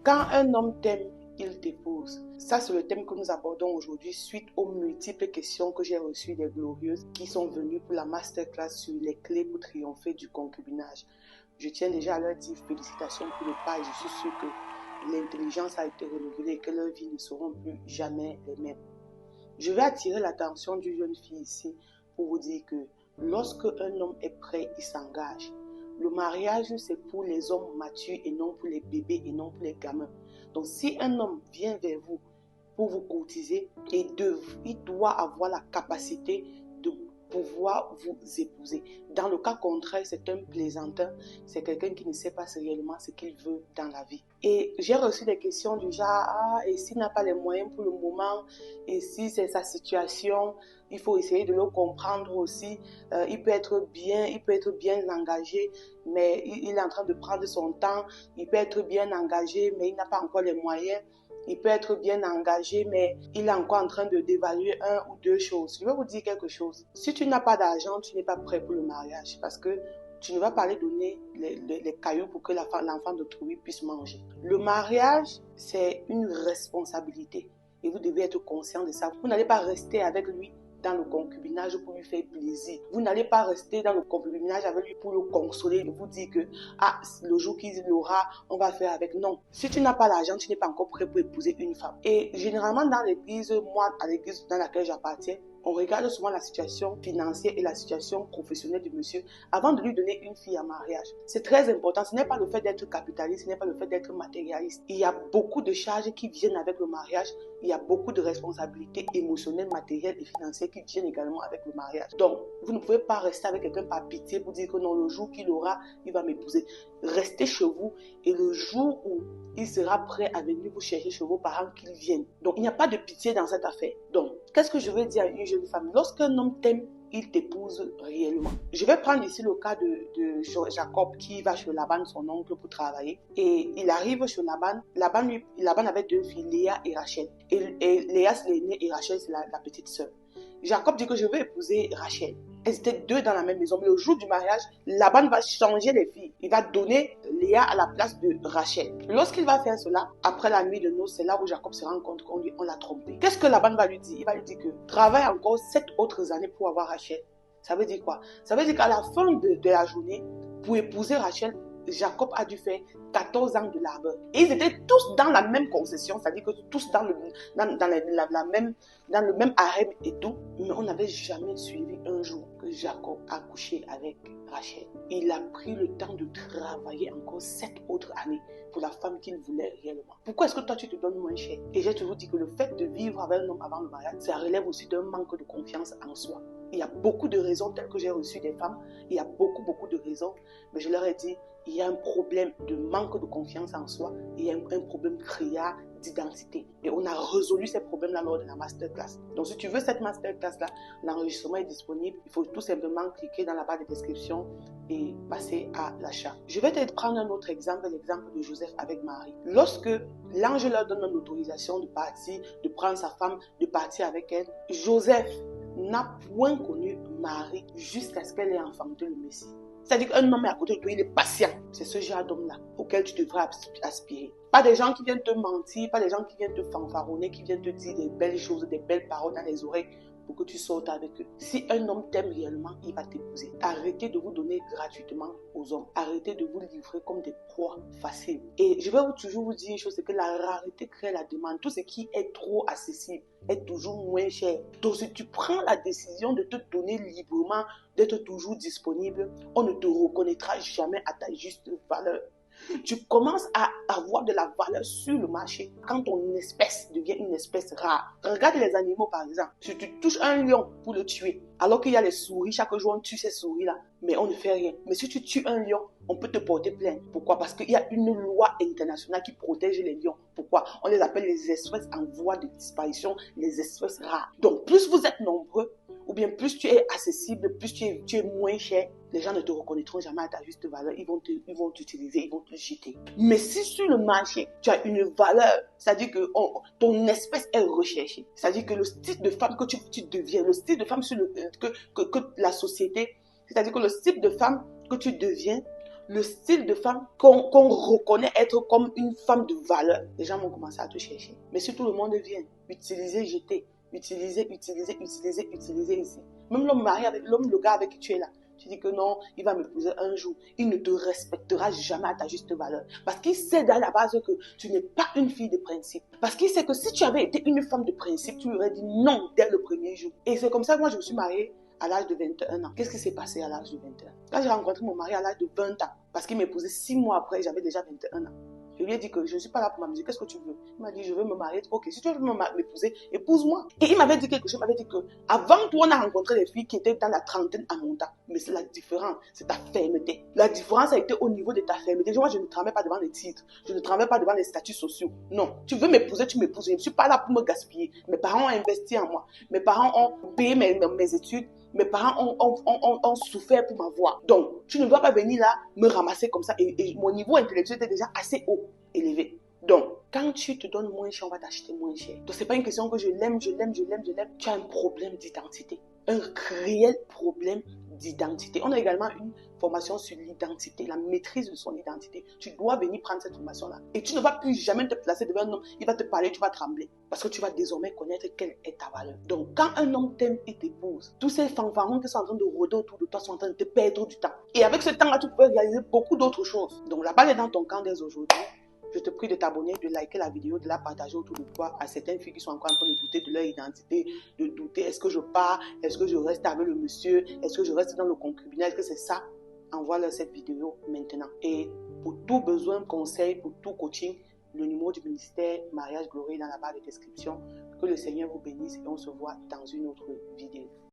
Quand un homme t'aime, il t'épouse. Ça, c'est le thème que nous abordons aujourd'hui suite aux multiples questions que j'ai reçues des glorieuses qui sont venues pour la masterclass sur les clés pour triompher du concubinage. Je tiens déjà à leur dire félicitations pour le pas et je suis sûre que l'intelligence a été renouvelée et que leurs vies ne seront plus jamais les mêmes. Je vais attirer l'attention d'une jeune fille ici pour vous dire que lorsque un homme est prêt, il s'engage. Le mariage, c'est pour les hommes matures et non pour les bébés et non pour les gamins. Donc, si un homme vient vers vous pour vous courtiser, il doit avoir la capacité de pouvoir vous épouser. Dans le cas contraire, c'est un plaisantin, c'est quelqu'un qui ne sait pas réellement ce qu'il veut dans la vie. Et j'ai reçu des questions du genre, et s'il n'a pas les moyens pour le moment, et si c'est sa situation, il faut essayer de le comprendre aussi. Il peut être bien engagé, mais il est en train de prendre son temps. Il peut être bien engagé, mais il n'a pas encore les moyens. Il peut être bien engagé, mais il est encore en train de d'évaluer un ou deux choses. Je vais vous dire quelque chose. Si tu n'as pas d'argent, tu n'es pas prêt pour le mariage parce que tu ne vas pas aller donner les cailloux pour que l'enfant d'autrui puisse manger. Le mariage, c'est une responsabilité et vous devez être conscient de ça. Vous n'allez pas rester avec lui dans le concubinage pour lui faire plaisir. Vous n'allez pas rester dans le concubinage avec lui pour le consoler et vous dire que le jour qu'il l'aura, on va faire avec. Non. Si tu n'as pas l'argent, tu n'es pas encore prêt pour épouser une femme. Et généralement dans l'église, moi, à l'église dans laquelle j'appartiens, on regarde souvent la situation financière et la situation professionnelle du monsieur avant de lui donner une fille en mariage. C'est très important. Ce n'est pas le fait d'être capitaliste, ce n'est pas le fait d'être matérialiste. Il y a beaucoup de charges qui viennent avec le mariage. Il y a beaucoup de responsabilités émotionnelles, matérielles et financières qui viennent également avec le mariage. Donc, vous ne pouvez pas rester avec quelqu'un par pitié pour dire que non, le jour qu'il aura, il va m'épouser. Restez chez vous et le jour où il sera prêt à venir vous chercher chez vos parents, qu'il vienne. Donc, il n'y a pas de pitié dans cette affaire. Donc, qu'est-ce que je veux dire à une jeune femme? Lorsqu'un homme t'aime, il t'épouse réellement. Je vais prendre ici le cas de Jacob qui va chez Laban, son oncle, pour travailler. Et il arrive chez Laban. Laban avait deux filles, Léa et Rachel. Et Léa, c'est l'aînée et Rachel, c'est la petite sœur. Jacob dit que je veux épouser Rachel. Elles étaient deux dans la même maison. Mais le jour du mariage, Laban va changer les filles. Il va donner Léa à la place de Rachel. Lorsqu'il va faire cela, après la nuit de noces, c'est là où Jacob se rend compte qu'on l'a trompé. Qu'est-ce que Laban va lui dire? Il va lui dire que travaille encore 7 autres années pour avoir Rachel. Ça veut dire quoi? Ça veut dire qu'à la fin de la journée, pour épouser Rachel, Jacob a dû faire 14 ans de labeur. Et ils étaient tous dans la même concession, c'est-à-dire que tous dans le même harem et tout. Mais on n'avait jamais suivi un jour que Jacob a couché avec Rachel. Il a pris le temps de travailler encore 7 autres années pour la femme qu'il voulait réellement. Pourquoi est-ce que toi tu te donnes moins cher? Et j'ai toujours dit que le fait de vivre avec un homme avant le mariage, ça relève aussi d'un manque de confiance en soi. Il y a beaucoup de raisons telles que j'ai reçu des femmes. Il y a beaucoup de raisons. Mais je leur ai dit, il y a un problème de manque de confiance en soi. Il y a un problème créa d'identité. Et on a résolu ces problèmes-là lors de la masterclass. Donc si tu veux cette masterclass-là, l'enregistrement est disponible. Il faut tout simplement cliquer dans la barre de description et passer à l'achat. Je vais te prendre un autre exemple, l'exemple de Joseph avec Marie. Lorsque l'ange leur donne l'autorisation de partir, de prendre sa femme, de partir avec elle, Joseph n'a point connu Marie jusqu'à ce qu'elle ait enfanté le Messie. C'est-à-dire qu'un homme est à côté de toi, il est patient. C'est ce genre d'homme-là auquel tu devrais aspirer. Pas des gens qui viennent te mentir, pas des gens qui viennent te fanfaronner, qui viennent te dire des belles choses, des belles paroles dans les oreilles pour que tu sortes avec eux. Si un homme t'aime réellement, il va t'épouser. Arrêtez de vous donner gratuitement aux hommes. Arrêtez de vous livrer comme des proies faciles. Et je vais toujours vous dire une chose, c'est que la rareté crée la demande. Tout ce qui est trop accessible est toujours moins cher. Donc si tu prends la décision de te donner librement, d'être toujours disponible, on ne te reconnaîtra jamais à ta juste valeur. Tu commences à avoir de la valeur sur le marché quand ton espèce devient une espèce rare. Regarde les animaux par exemple. Si tu touches un lion pour le tuer, alors qu'il y a les souris, chaque jour on tue ces souris-là, mais on ne fait rien. Mais si tu tues un lion, on peut te porter plainte. Pourquoi? Parce qu'il y a une loi internationale qui protège les lions. Pourquoi? On les appelle les espèces en voie de disparition, les espèces rares. Donc plus vous êtes nombreux, ou bien plus tu es accessible, plus tu es moins cher, les gens ne te reconnaîtront jamais à ta juste valeur, ils vont t'utiliser, ils vont te jeter. Mais si sur le marché, tu as une valeur, c'est-à-dire que ton espèce est recherchée, c'est-à-dire que le style de femme que tu deviens, le style de femme que la société, c'est-à-dire que le type de femme que tu deviens le style de femme qu'on reconnaît être comme une femme de valeur, les gens vont commencer à te chercher. Mais si tout le monde vient, utiliser, jeter, utiliser ici. Même l'homme marié avec l'homme, le gars avec qui tu es là, tu dis que non, il va m'épouser un jour. Il ne te respectera jamais à ta juste valeur. Parce qu'il sait à la base que tu n'es pas une fille de principe. Parce qu'il sait que si tu avais été une femme de principe, tu lui aurais dit non dès le premier jour. Et c'est comme ça que moi je me suis mariée à l'âge de 21 ans. Qu'est-ce qui s'est passé à l'âge de 21 ans? Quand j'ai rencontré mon mari à l'âge de 20 ans, parce qu'il m'épousait 6 mois après, j'avais déjà 21 ans. Je lui ai dit que je ne suis pas là pour m'amuser. Qu'est-ce que tu veux? Il m'a dit, je veux me marier. Ok, si tu veux m'épouser, épouse-moi. Et il m'avait dit quelque chose. Il m'avait dit que avant toi, on a rencontré des filles qui étaient dans la trentaine à mon temps. Mais c'est la différence, c'est ta fermeté. La différence a été au niveau de ta fermeté. Moi, je ne travaille pas devant les titres. Je ne travaille pas devant les statuts sociaux. Non. Tu veux m'épouser, tu m'épouses. Je ne suis pas là pour me gaspiller. Mes parents ont investi en moi. Mes parents ont payé mes études. Mes parents ont souffert pour m'avoir. Donc, tu ne dois pas venir là me ramasser comme ça. Et mon niveau intellectuel était déjà assez haut, élevé. Donc, quand tu te donnes moins cher, on va t'acheter moins cher. Donc, c'est pas une question que je l'aime. Tu as un problème d'identité. Un réel problème d'identité. On a également une formation sur l'identité, la maîtrise de son identité. Tu dois venir prendre cette formation-là. Et tu ne vas plus jamais te placer devant un homme. Il va te parler, tu vas trembler. Parce que tu vas désormais connaître quelle est ta valeur. Donc, quand un homme t'aime et t'épouse, tous ces fanfarons qui sont en train de rôder autour de toi sont en train de te perdre du temps. Et avec ce temps-là, tu peux réaliser beaucoup d'autres choses. Donc, la balle est dans ton camp dès aujourd'hui. Je te prie de t'abonner, de liker la vidéo, de la partager autour de toi à certaines filles qui sont encore en train de douter de leur identité, de douter, est-ce que je pars, est-ce que je reste avec le monsieur, est-ce que je reste dans le concubinage, est-ce que c'est ça? Envoie-leur cette vidéo maintenant. Et pour tout besoin, conseil, pour tout coaching, le numéro du ministère Mariage Glorieux est dans la barre de description. Que le Seigneur vous bénisse et on se voit dans une autre vidéo.